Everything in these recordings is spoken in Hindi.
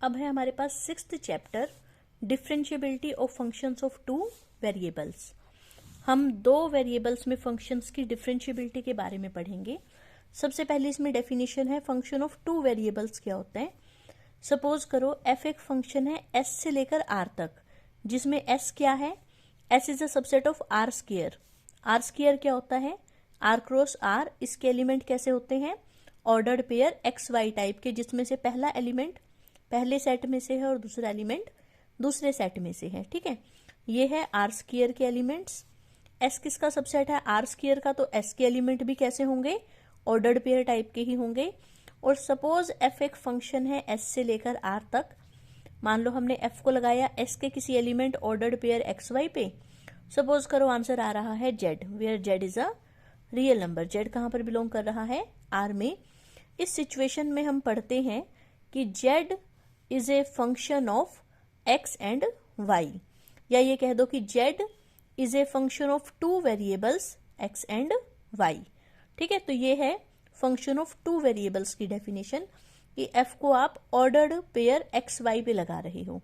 अब है हमारे पास sixth chapter differentiability of functions of two variables. हम दो वेरिएबल्स में फंक्शंस की डिफरेंशिएबिलिटी के बारे में पढ़ेंगे। सबसे पहले इसमें डेफिनेशन है फंक्शन ऑफ टू वेरिएबल्स क्या होते हैं। सपोज करो f एक फंक्शन है s से लेकर r तक, जिसमें s क्या है, s is a subset of r square. r square क्या होता है, r क्रॉस r। इसके एलिमेंट कैसे होते हैं, ordered pair X Y type के, जिसमें से पहला एलिमेंट पहले सेट में से है और दूसरा एलिमेंट दूसरे सेट में से है। ठीक है, ये है आर स्क्वायर के एलिमेंट्स। एस किसका सबसेट है, आर स्क्वायर का, तो एस के एलिमेंट भी कैसे होंगे, ऑर्डर्ड पेयर टाइप के ही होंगे। और सपोज एफ एक फंक्शन है एस से लेकर आर तक। मान लो हमने एफ को लगाया एस के किसी element ordered pair X Y पे। सपोज करो आंसर आ रहा है Z, where Z is a real number. Z कहाँ पर बिलोंग कर रहा है, आर में। इस सिचुएशन में हम पढ़ते हैं कि Z is a function of X and Y, या ये कह दो कि Z is a function of two variables X and Y. ठीक है, तो ये है फंक्शन ऑफ टू वेरिएबल्स की डेफिनेशन कि एफ को आप ऑर्डर्ड पेयर एक्स वाई पे लगा रहे हो।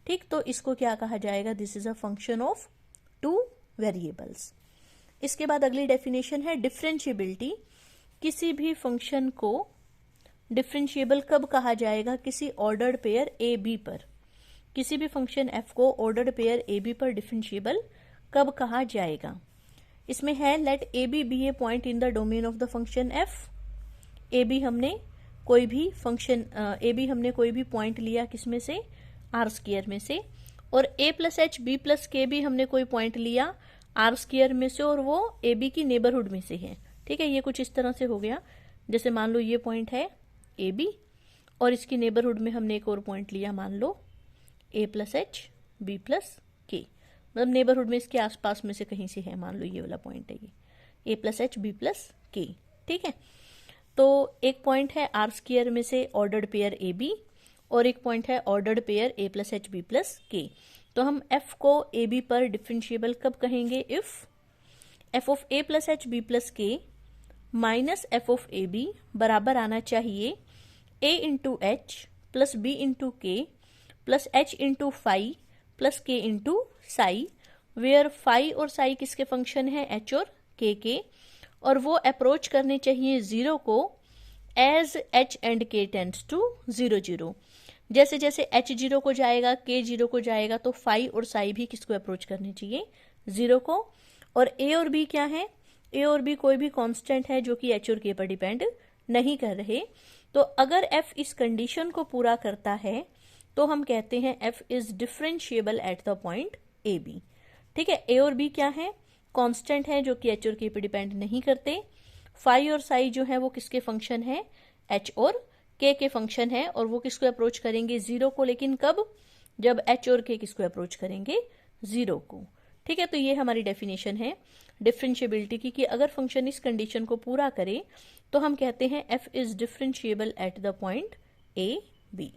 ठीक, तो इसको क्या कहा जाएगा, this is a function of two variables. इसके बाद अगली डेफिनेशन है डिफरेंशिएबिलिटी। किसी भी फंक्शन को डिफरेंशिएबल कब कहा जाएगा, किसी ऑर्डर्ड पेयर ए बी पर। किसी भी फंक्शन एफ को ऑर्डर्ड पेयर ए बी पर डिफरेंशिएबल कब कहा जाएगा। इसमें है let A B a point in the domain of the function F. A B हमने कोई भी पॉइंट लिया, किसमें से, आर स्क्वायर में से। और ए प्लस एच बी प्लस के भी हमने कोई पॉइंट लिया आर स्क्वायर में से, और वो ए बी की नेबरहुड में से है। ठीक है, ये कुछ इस तरह से हो गया, जैसे मान लो ये पॉइंट है ए बी और इसकी नेबरहुड में हमने एक और पॉइंट लिया, मान लो ए प्लस एच बी प्लस के, मतलब नेबरहुड में इसके आसपास में से कहीं से है, मान लो ये वाला पॉइंट है, ये ए प्लस एच बी प्लस के। ठीक है, तो एक पॉइंट है आर स्क्वायर में से ऑर्डर्ड पेयर ए बी, और एक पॉइंट है ordered pair A plus H B plus K. तो हम एफ को ए बी पर डिफरेंशिएबल कब कहेंगे, if F of A plus H B plus K minus F of A B बराबर आना चाहिए A into H plus B into K plus H into phi plus K into psi, where phi और साई किसके फंक्शन है, एच और के, और वो अप्रोच करने चाहिए जीरो को एज एच एंड के टेंड्स टू 0 0। जैसे जैसे एच जीरो को जाएगा, के जीरो को जाएगा, तो फाई और साई भी किसको अप्रोच करने चाहिए, जीरो को। और ए और बी क्या है, ए और बी कोई भी कांस्टेंट है जो कि एच और के पर डिपेंड नहीं कर रहे। तो अगर एफ इस कंडीशन को पूरा करता है तो हम कहते हैं F is differentiable at the point A B. ठीक है, ए और बी क्या है, कांस्टेंट है जो कि एच और के पर डिपेंड नहीं करते। फाई और साई जो है वो किसके फंक्शन है, एच और के फंक्शन है, और वो किसको अप्रोच करेंगे, जीरो को। लेकिन कब, जब एच और के किसको अप्रोच करेंगे, जीरो को। ठीक है, तो ये हमारी डेफिनेशन है डिफरेंशिएबिलिटी की कि अगर फंक्शन इस कंडीशन को पूरा करे तो हम कहते हैं F is differentiable at the point A B.